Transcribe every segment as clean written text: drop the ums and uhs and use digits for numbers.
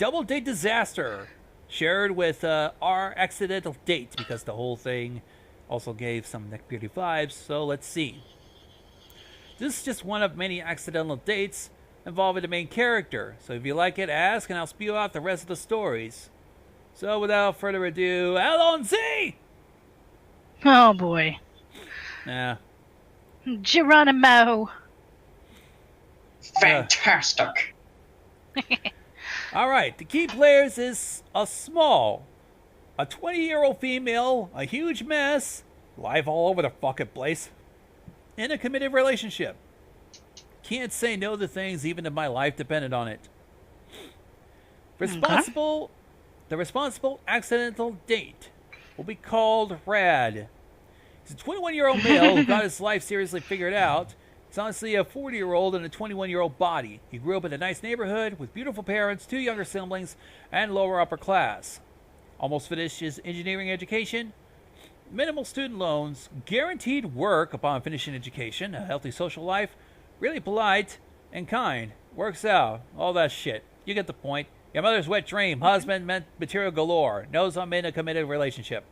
double date disaster shared with our accidental date because the whole thing also gave some Nick Beauty vibes. So let's see. This is just one of many accidental dates involving the main character. So if you like it, ask and I'll spew out the rest of the stories. So without further ado, Alonzi! Oh boy. Yeah. Geronimo. Fantastic. Alright, the key players is a 20-year-old female, a huge mess, life all over the fucking place, in a committed relationship. Can't say no to things even if my life depended on it. The responsible accidental date will be called Rad. He's a 21-year-old male who got his life seriously figured out. He's honestly a 40-year-old in a 21-year-old body. He grew up in a nice neighborhood with beautiful parents, 2 younger siblings, and lower upper class. Almost finished his engineering education. Minimal student loans, guaranteed work upon finishing education, a healthy social life, really polite and kind. Works out. All that shit. You get the point. Your mother's wet dream. Husband meant material galore. Knows I'm in a committed relationship.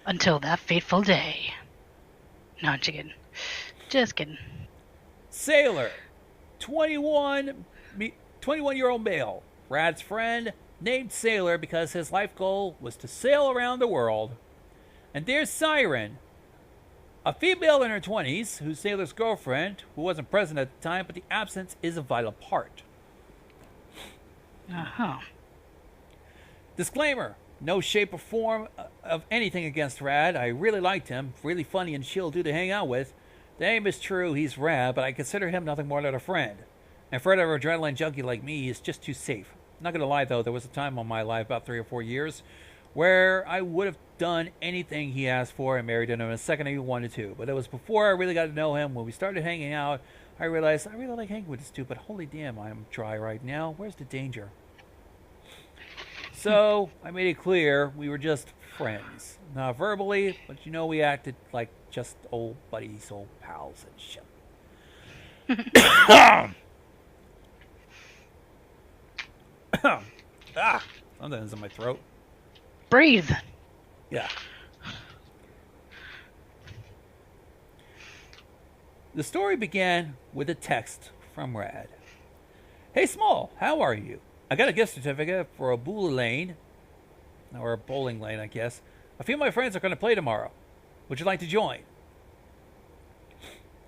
Until that fateful day. No, I'm just kidding. Just kidding. Sailor. 21-year-old male. Rad's friend, named Sailor because his life goal was to sail around the world. And there's Siren. A female in her 20s, who's Sailor's girlfriend, who wasn't present at the time, but the absence is a vital part. Uh-huh. Disclaimer. No shape or form of anything against Rad. I really liked him. Really funny and chill dude to hang out with. The name is true, he's Rad, but I consider him nothing more than a friend. And for an adrenaline junkie like me, he's just too safe. Not gonna lie though, there was a time in my life, about 3 or 4 years, where I would have done anything he asked for and married him in a second if he wanted to. But it was before I really got to know him. When we started hanging out, I realized I really like hanging with this dude, but holy damn, I'm dry right now. Where's the danger? So, I made it clear we were just friends. Not verbally, but you know we acted like just old buddies, old pals and shit. Something's in my throat. Breathe. Yeah. The story began with a text from Rad. Hey Small, how are you? I got a gift certificate for a bowling lane, or a bowling lane, I guess. A few of my friends are going to play tomorrow. Would you like to join?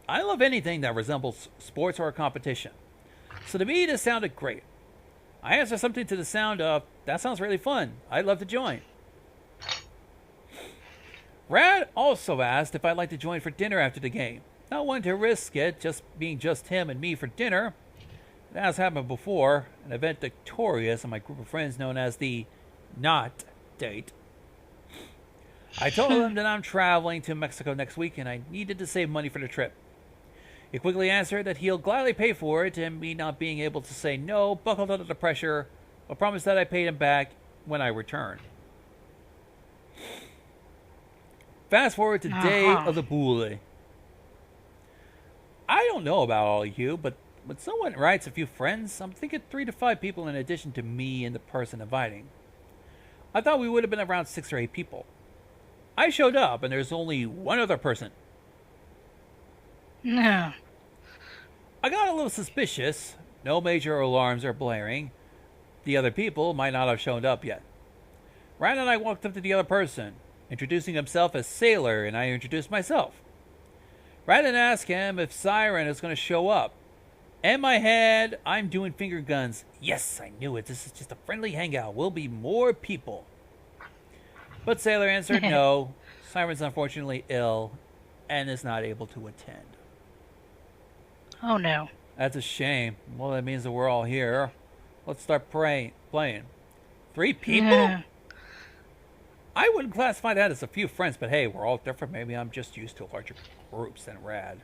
I love anything that resembles sports or a competition. So to me, this sounded great. I answered something to the sound of, that sounds really fun. I'd love to join. Rad also asked if I'd like to join for dinner after the game. Not wanting to risk it, just being just him and me for dinner. It has happened before, an event victorious in my group of friends known as the Not Date. I told him that I'm traveling to Mexico next week and I needed to save money for the trip. He quickly answered that he'll gladly pay for it, and me not being able to say no, buckled under the pressure, but promised that I paid him back when I return. Fast forward to the day of the boule. I don't know about all of you, but when someone invites a few friends, I'm thinking 3 to 5 people in addition to me and the person inviting. I thought we would have been around 6 or 8 people. I showed up and there's only one other person. No. I got a little suspicious. No major alarms are blaring. The other people might not have shown up yet. Ryan and I walked up to the other person, introducing himself as Sailor, and I introduced myself. Ryan asked him if Siren is going to show up. In my head, I'm doing finger guns. Yes, I knew it. This is just a friendly hangout. We'll be more people. But Sailor answered no. Siren's unfortunately ill and is not able to attend. Oh no. That's a shame. Well, that means that we're all here. Let's start playing. 3 people? Yeah. I wouldn't classify that as a few friends, but hey, we're all different. Maybe I'm just used to larger groups than Rad.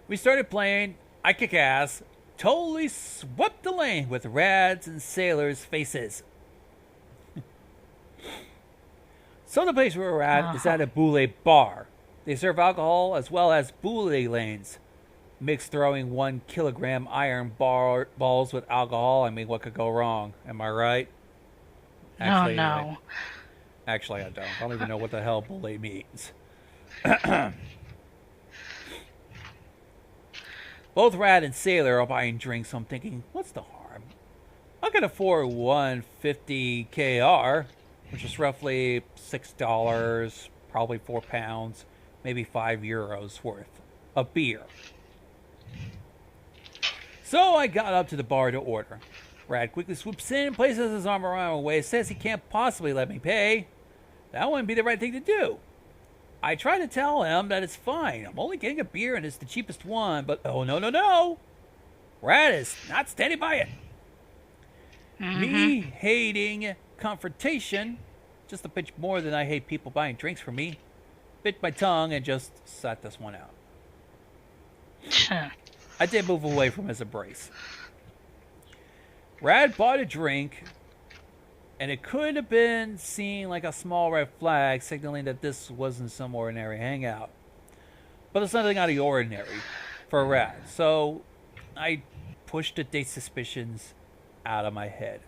We started playing. I kick ass. Totally swept the lane with Rad's and Sailor's faces. So the place where we're at is at a boule bar. They serve alcohol as well as boule lanes. Mix throwing 1 kilogram iron balls with alcohol. I mean, what could go wrong? Am I right? Oh Actually, no. actually, I don't. I don't even know what the hell bully means. Both Rad and Sailor are buying drinks, so I'm thinking, what's the harm? I can afford 150 KR, which is roughly $6, probably £4, maybe €5 worth of beer. So I got up to the bar to order. Rad quickly swoops in, places his arm around my waist, says he can't possibly let me pay. That wouldn't be the right thing to do. I try to tell him that it's fine. I'm only getting a beer and it's the cheapest one, but oh no. Rad is not steady by it. Me hating confrontation, just a bit more than I hate people buying drinks from me, bit my tongue and just sat this one out. I did move away from his embrace. Rad bought a drink, and it could have been seen like a small red flag signaling that this wasn't some ordinary hangout. But it's nothing out of the ordinary for Rad, so I pushed the date suspicions out of my head.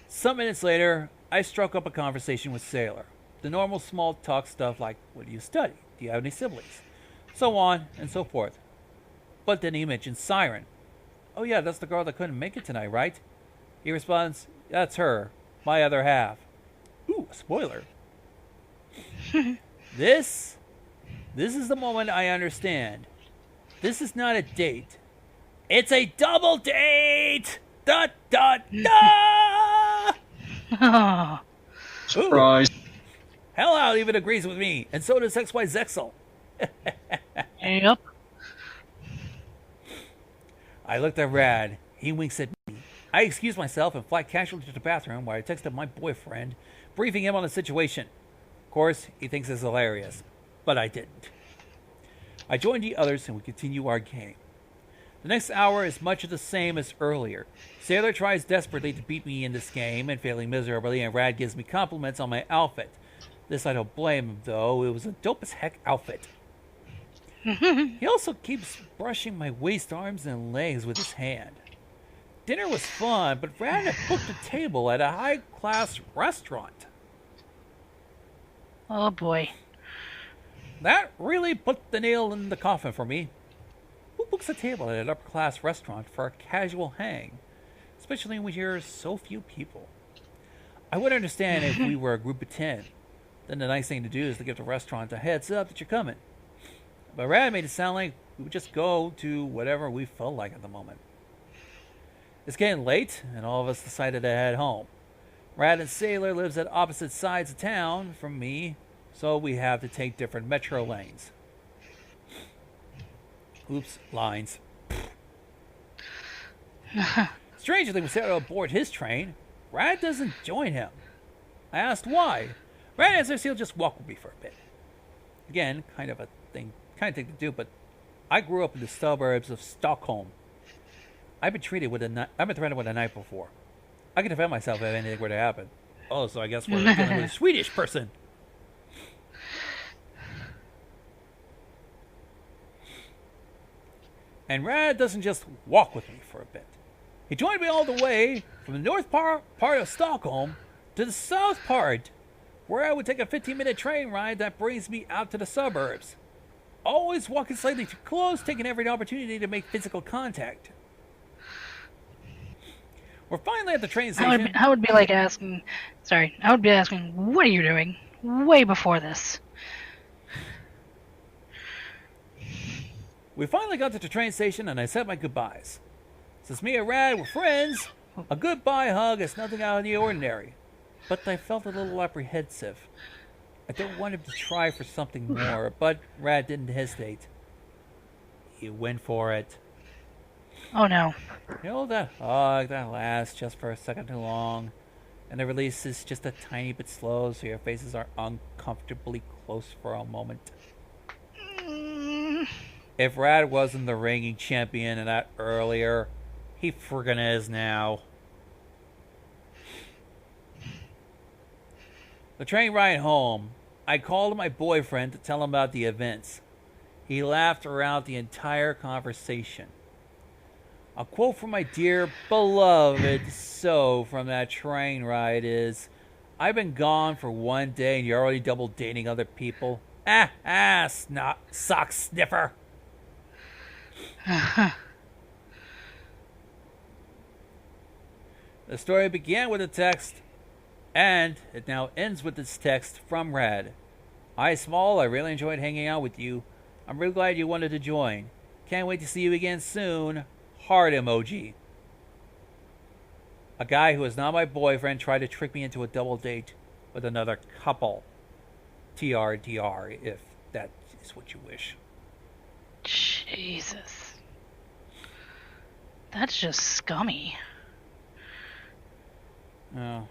Some minutes later, I struck up a conversation with Sailor. The normal small talk stuff like, what do you study? Do you have any siblings? So on and so forth. But then he mentions Siren. Oh yeah, that's the girl that couldn't make it tonight, right? He responds, that's her, my other half. Ooh, a spoiler. This is the moment I understand. This is not a date. It's a double date! Da da da! Oh. Surprise. Hell even agrees with me, and so does XY Zexel. Yep. I looked at Rad. He winks at me. I excused myself and fly casually to the bathroom where I texted my boyfriend, briefing him on the situation. Of course, he thinks it's hilarious, but I didn't. I joined the others and we continue our game. The next hour is much the same as earlier. Sailor tries desperately to beat me in this game and failing miserably, and Rad gives me compliments on my outfit. This I don't blame him, though. It was a dope as heck outfit. He also keeps brushing my waist, arms, and legs with his hand. Dinner was fun, but Rad had booked a table at a high-class restaurant. Oh boy. That really put the nail in the coffin for me. Who books a table at an upper-class restaurant for a casual hang? Especially when you're so few people. I would understand if we were a group of 10. Then the nice thing to do is to give the restaurant a heads up that you're coming. But Rad made it sound like we would just go to whatever we felt like at the moment. It's getting late, and all of us decided to head home. Rad and Sailor lives at opposite sides of town from me, so we have to take different metro lanes. Oops, lines. Strangely, when Sailor aboard his train, Rad doesn't join him. I asked why. Rad answers he'll just walk with me for a bit. Again, kind of thing to do, but I grew up in the suburbs of Stockholm. I've been threatened with a knife before. I can defend myself if anything were to happen. Oh, so I guess we're dealing with a Swedish person. And Rad doesn't just walk with me for a bit. He joined me all the way from the north part of Stockholm to the south part, where I would take a 15-minute train ride that brings me out to the suburbs. Always walking slightly too close, taking every opportunity to make physical contact. We're finally at the train station. I would be asking, what are you doing? Way before this. We finally got to the train station and I said my goodbyes. Since me and Rad were friends, a goodbye hug is nothing out of the ordinary. But I felt a little apprehensive. I don't want him to try for something more, but Rad didn't hesitate. He went for it. Oh no. You know, that hug that lasts just for a second too long, and the release is just a tiny bit slow, so your faces are uncomfortably close for a moment. If Rad wasn't the reigning champion in that earlier, he friggin' is now. The train ride home, I called my boyfriend to tell him about the events. He laughed throughout the entire conversation. A quote from my dear beloved So from that train ride is, I've been gone for 1 day and you're already double dating other people. Snot sock sniffer. The story began with a text, and it now ends with this text from Rad. Hi, Small. I really enjoyed hanging out with you. I'm really glad you wanted to join. Can't wait to see you again soon. Heart emoji. A guy who is not my boyfriend tried to trick me into a double date with another couple. TRDR, if that is what you wish. Jesus. That's just scummy. Oh.